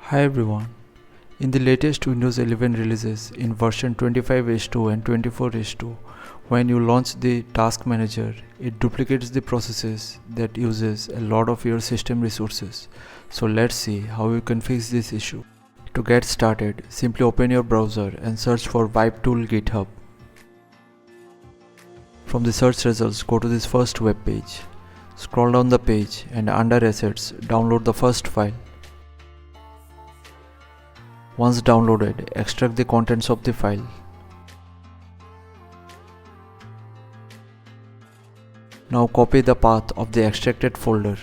Hi everyone. In the latest Windows 11 releases in version 25.2 and 24.2, when you launch the Task Manager, it duplicates the processes that uses a lot of your system resources. So let's see how you can fix this issue. To get started, simply open your browser and search for Wipe Tool GitHub. From the search results, go to this first web page. Scroll down the page and under Assets, download the first file. Once downloaded, extract the contents of the file. Now copy the path of the extracted folder.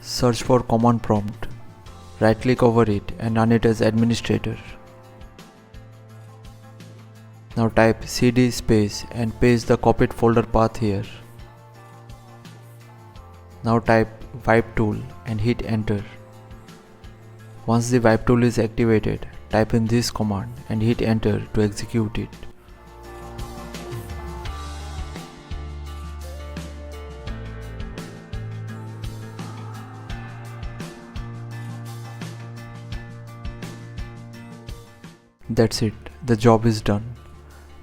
Search for command prompt. Right click over it and run it as administrator. Now type cd space and paste the copied folder path here. Now type wipe tool and hit enter. Once the wipe tool is activated, type in this command and hit enter to execute it. That's it, the job is done.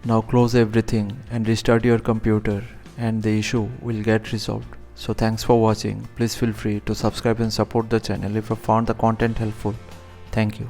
Now close everything and restart your computer and the issue will get resolved. So thanks for watching. Please feel free to subscribe and support the channel if you found the content helpful. Thank you.